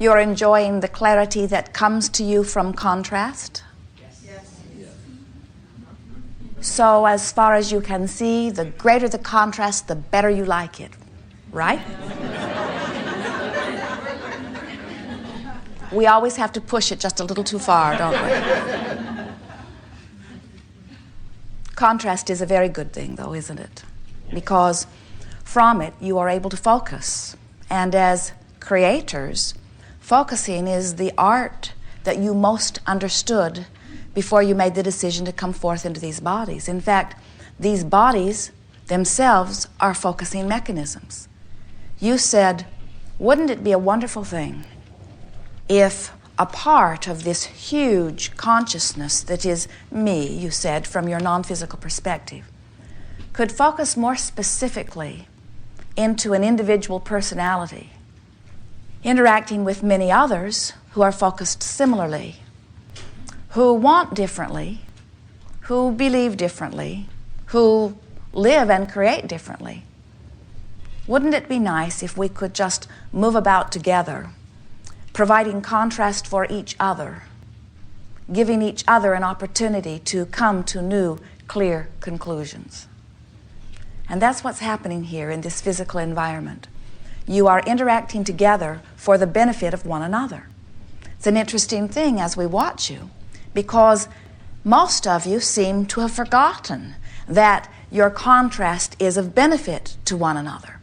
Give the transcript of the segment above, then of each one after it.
You're enjoying the clarity that comes to you from contrast. So as far as you can see, the greater the contrast, the better you like it, right? We always have to push it just a little too far, don't we? Contrast is a very good thing, though, isn't it? Because from it, you are able to focus. And as creators, focusing is the art that you most understood before you made the decision to come forth into these bodies. In fact, these bodies themselves are focusing mechanisms. You said, wouldn't it be a wonderful thing if a part of this huge consciousness that is me, you said, from your non-physical perspective, could focus more specifically into an individual personality, interacting with many others who are focused similarly, who want differently, who believe differently, who live and create differently. Wouldn't it be nice if we could just move about together, providing contrast for each other, giving each other an opportunity to come to new, clear conclusions? And that's what's happening here in this physical environment. You are interacting together for the benefit of one another. It's an interesting thing as we watch you, because most of you seem to have forgotten that your contrast is of benefit to one another,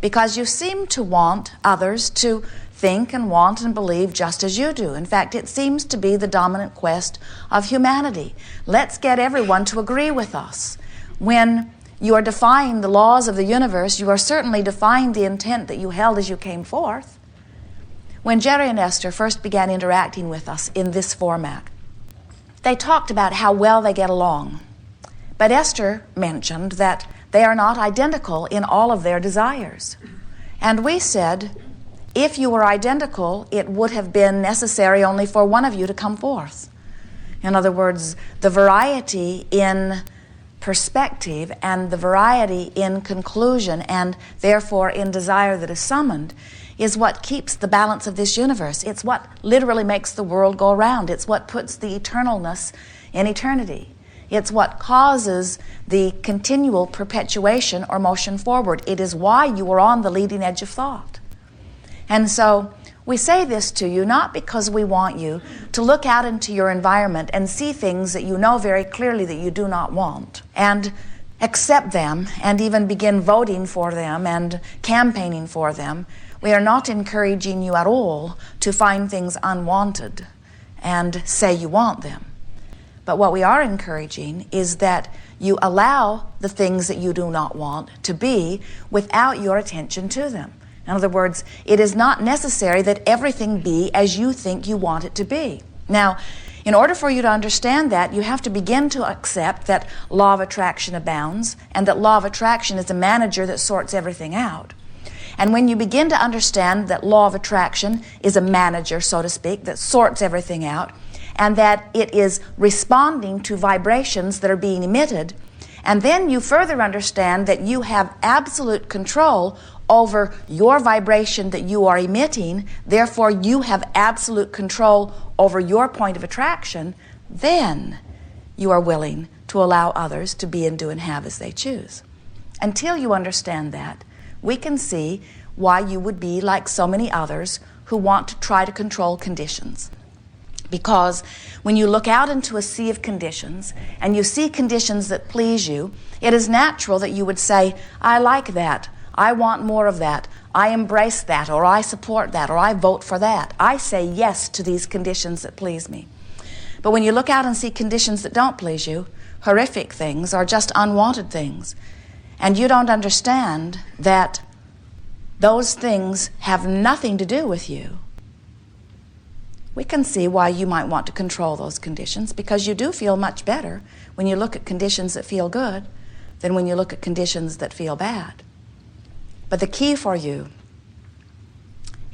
because you seem to want others to think and want and believe just as you do. In fact, it seems to be the dominant quest of humanity. Let's get everyone to agree with us. When you are defying the laws of the universe, you are certainly defying the intent that you held as you came forth. When Jerry and Esther first began interacting with us in this format, they talked about how well they get along. But Esther mentioned that they are not identical in all of their desires. And we said, if you were identical, it would have been necessary only for one of you to come forth. In other words, the variety in perspective and the variety in conclusion and therefore in desire that is summoned is what keeps the balance of this universe. It's what literally makes the world go around. It's what puts the eternalness in eternity. It's what causes the continual perpetuation or motion forward. It is why you are on the leading edge of thought. And so we say this to you not because we want you to look out into your environment and see things that you know very clearly that you do not want and accept them and even begin voting for them and campaigning for them. We are not encouraging you at all to find things unwanted and say you want them. But what we are encouraging is that you allow the things that you do not want to be without your attention to them. In other words, it is not necessary that everything be as you think you want it to be. Now, in order for you to understand that, you have to begin to accept that law of attraction abounds and that law of attraction is a manager that sorts everything out. And when you begin to understand that law of attraction is a manager, so to speak, that sorts everything out, and that it is responding to vibrations that are being emitted, and then you further understand that you have absolute control over your vibration that you are emitting, therefore you have absolute control over your point of attraction, then you are willing to allow others to be and do and have as they choose. Until you understand that, we can see why you would be like so many others who want to try to control conditions. Because when you look out into a sea of conditions and you see conditions that please you, it is natural that you would say, I like that, I want more of that, I embrace that, or I support that, or I vote for that. I say yes to these conditions that please me. But when you look out and see conditions that don't please you, horrific things or just unwanted things, and you don't understand that those things have nothing to do with you, we can see why you might want to control those conditions, because you do feel much better when you look at conditions that feel good than when you look at conditions that feel bad. But the key for you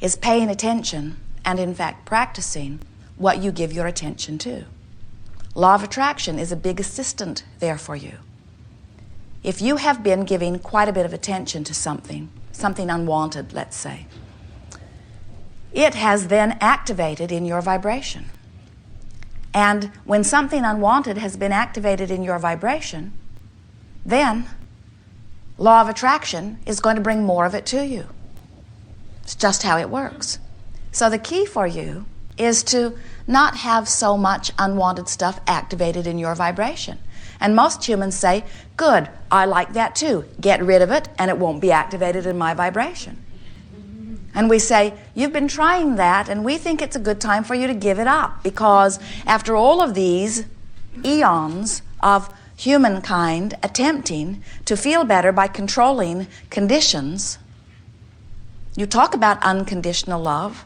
is paying attention and, in fact, practicing what you give your attention to. Law of attraction is a big assistant there for you. If you have been giving quite a bit of attention to something unwanted, let's say, it has then activated in your vibration. And when something unwanted has been activated in your vibration, then law of attraction is going to bring more of it to you. It's just how it works. So the key for you is to not have so much unwanted stuff activated in your vibration. And most humans say, good, I like that too. Get rid of it and it won't be activated in my vibration. And we say, you've been trying that and we think it's a good time for you to give it up, because after all of these eons of humankind attempting to feel better by controlling conditions, you talk about unconditional love.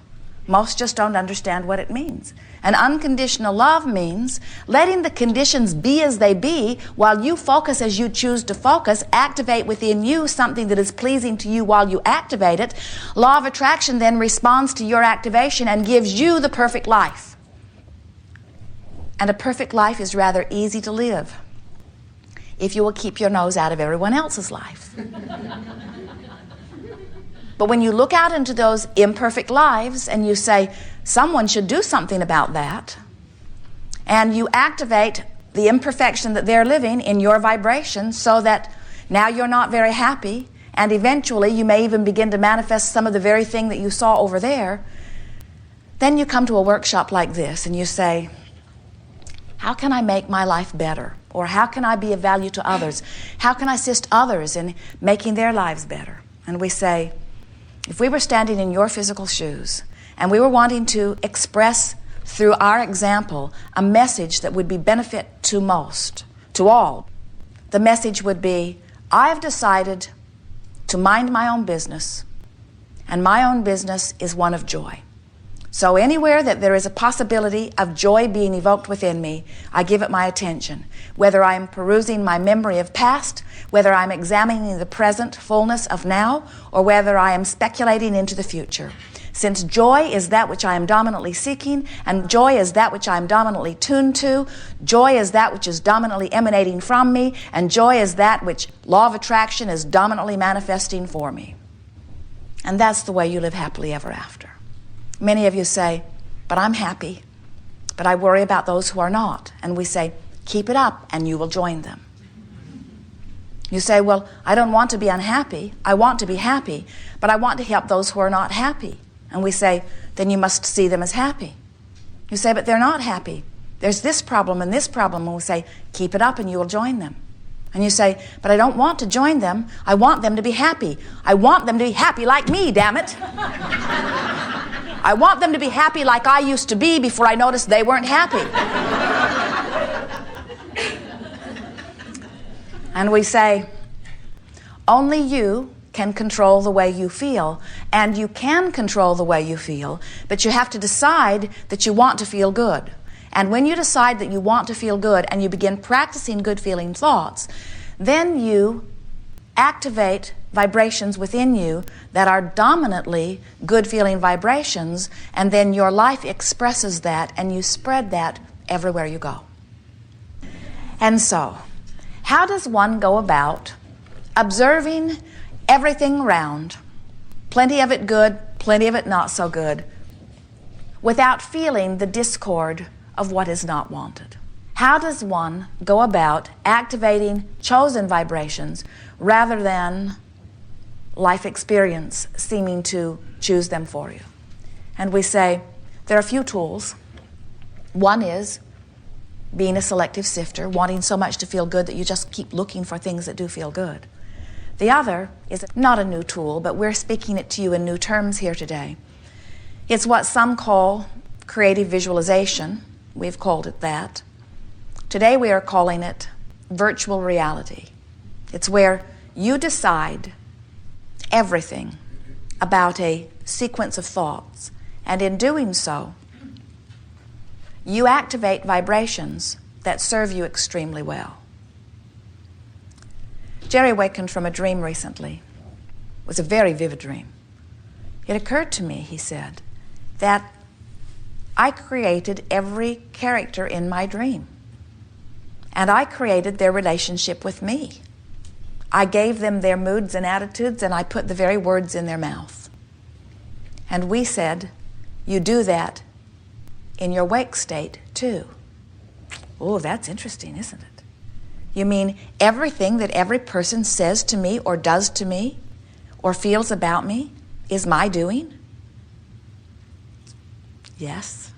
Most just don't understand what it means. And unconditional love means letting the conditions be as they be while you focus as you choose to focus, activate within you something that is pleasing to you while you activate it. Law of attraction then responds to your activation and gives you the perfect life. And a perfect life is rather easy to live if you will keep your nose out of everyone else's life. But when you look out into those imperfect lives and you say, someone should do something about that, and you activate the imperfection that they're living in your vibration so that now you're not very happy, and eventually you may even begin to manifest some of the very thing that you saw over there, then you come to a workshop like this and you say, how can I make my life better? Or how can I be of value to others? How can I assist others in making their lives better? And we say, if we were standing in your physical shoes and we were wanting to express through our example a message that would be benefit to most, to all, the message would be, I have decided to mind my own business, and my own business is one of joy. So anywhere that there is a possibility of joy being evoked within me, I give it my attention. Whether I'm perusing my memory of past, whether I'm examining the present fullness of now, or whether I am speculating into the future. Since joy is that which I am dominantly seeking, and joy is that which I am dominantly tuned to, joy is that which is dominantly emanating from me, and joy is that which law of attraction is dominantly manifesting for me. And that's the way you live happily ever after. Many of you say, but I'm happy, but I worry about those who are not. And we say, keep it up and you will join them. You say, well, I don't want to be unhappy. I want to be happy, but I want to help those who are not happy. And we say, then you must see them as happy. You say, but they're not happy. There's this problem and this problem. And we say, keep it up and you will join them. And you say, but I don't want to join them. I want them to be happy. I want them to be happy like me, damn it. I want them to be happy like I used to be before I noticed they weren't happy. And we say, only you can control the way you feel, and you can control the way you feel, but you have to decide that you want to feel good. And when you decide that you want to feel good and you begin practicing good feeling thoughts, then you activate vibrations within you that are dominantly good feeling vibrations, and then your life expresses that and you spread that everywhere you go. And so, how does one go about observing everything around, plenty of it good, plenty of it not so good, without feeling the discord of what is not wanted? How does one go about activating chosen vibrations rather than life experience seeming to choose them for you? And we say there are a few tools. One is being a selective sifter, wanting so much to feel good that you just keep looking for things that do feel good. The other is not a new tool, but we're speaking it to you in new terms here today. It's what some call creative visualization. We've called it that. Today we are calling it virtual reality. It's where you decide everything about a sequence of thoughts, and in doing so, you activate vibrations that serve you extremely well. Jerry awakened from a dream recently. It was a very vivid dream. It occurred to me, he said, that I created every character in my dream, and I created their relationship with me. I gave them their moods and attitudes, and I put the very words in their mouth. And we said, you do that in your wake state too. Oh, that's interesting, isn't it? You mean everything that every person says to me or does to me or feels about me is my doing? Yes.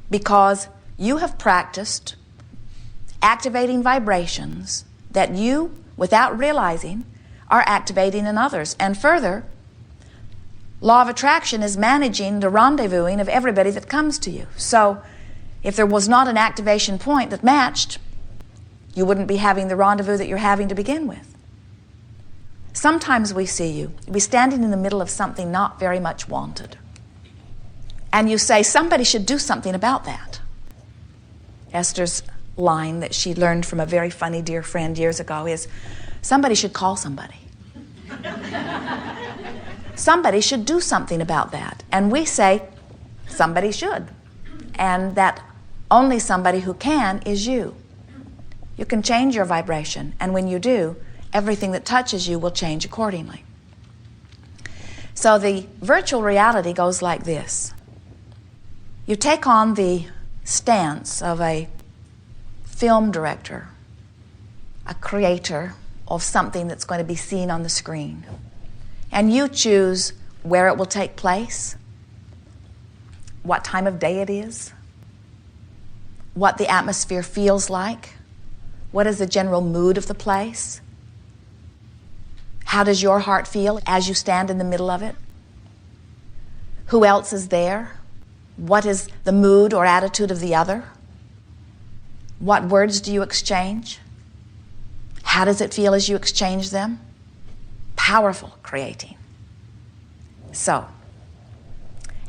Because you have practiced activating vibrations that you, without realizing, are activating in others. And further, law of attraction is managing the rendezvousing of everybody that comes to you. So if there was not an activation point that matched, you wouldn't be having the rendezvous that you're having to begin with. Sometimes we see you be standing in the middle of something not very much wanted. And you say, somebody should do something about that. Esther's line that she learned from a very funny dear friend years ago is, somebody should call somebody. Somebody should do something about that. And we say, somebody should. And that only somebody who can is you. You can change your vibration, and when you do, everything that touches you will change accordingly. So the virtual reality goes like this. You take on the stance of a film director, a creator of something that's going to be seen on the screen. And you choose where it will take place, what time of day it is, what the atmosphere feels like, what is the general mood of the place, how does your heart feel as you stand in the middle of it, who else is there, what is the mood or attitude of the other, what words do you exchange, how does it feel as you exchange them? Powerful creating. So,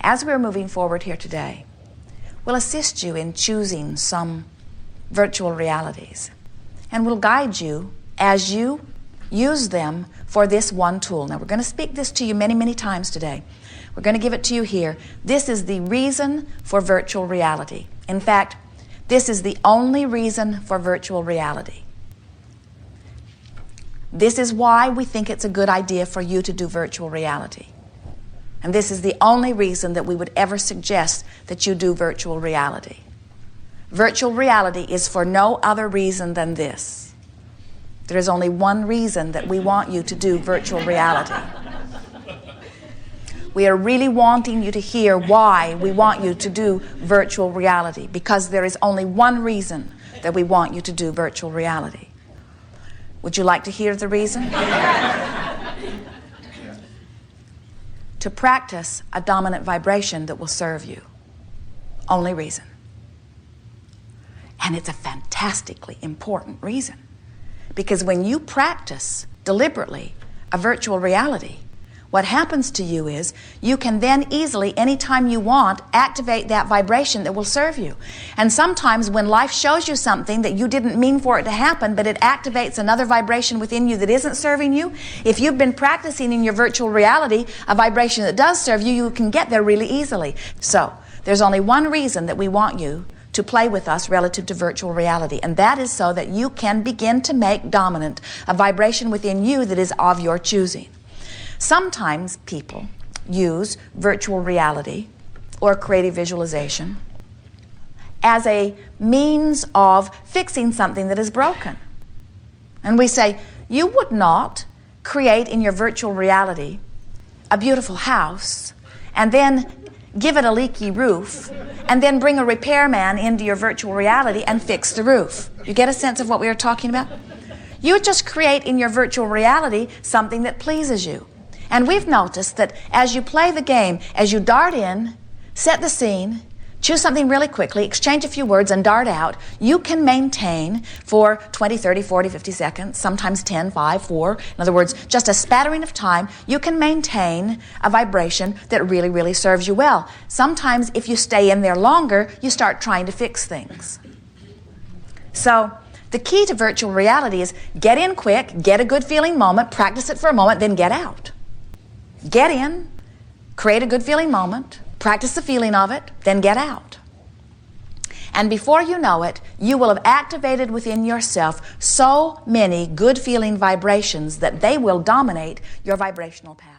as we're moving forward here today, we'll assist you in choosing some virtual realities, and we'll guide you as you use them for this one tool. Now, we're going to speak this to you many, many times today. We're going to give it to you here. This is the reason for virtual reality. In fact, this is the only reason for virtual reality. This is why we think it's a good idea for you to do virtual reality. And this is the only reason that we would ever suggest that you do virtual reality. Virtual reality is for no other reason than this. There is only one reason that we want you to do virtual reality. We are really wanting you to hear why we want you to do virtual reality, because there is only one reason that we want you to do virtual reality. Would you like to hear the reason? To practice a dominant vibration that will serve you. Only reason. And it's a fantastically important reason. Because when you practice deliberately a virtual reality, what happens to you is you can then easily, anytime you want, activate that vibration that will serve you. And sometimes when life shows you something that you didn't mean for it to happen, but it activates another vibration within you that isn't serving you, if you've been practicing in your virtual reality a vibration that does serve you, you can get there really easily. So there's only one reason that we want you to play with us relative to virtual reality, and that is so that you can begin to make dominant a vibration within you that is of your choosing. Sometimes people use virtual reality or creative visualization as a means of fixing something that is broken. And we say, you would not create in your virtual reality a beautiful house and then give it a leaky roof and then bring a repairman into your virtual reality and fix the roof. You get a sense of what we are talking about? You just create in your virtual reality something that pleases you. And we've noticed that as you play the game, as you dart in, set the scene, choose something really quickly, exchange a few words, and dart out, you can maintain for 20, 30, 40, 50 seconds, sometimes 10, 5, 4. In other words, just a spattering of time, you can maintain a vibration that really, really serves you well. Sometimes if you stay in there longer, you start trying to fix things. So the key to virtual reality is get in quick, get a good feeling moment, practice it for a moment, then get out. Get in, create a good feeling moment, practice the feeling of it, then get out. And before you know it, you will have activated within yourself so many good feeling vibrations that they will dominate your vibrational path.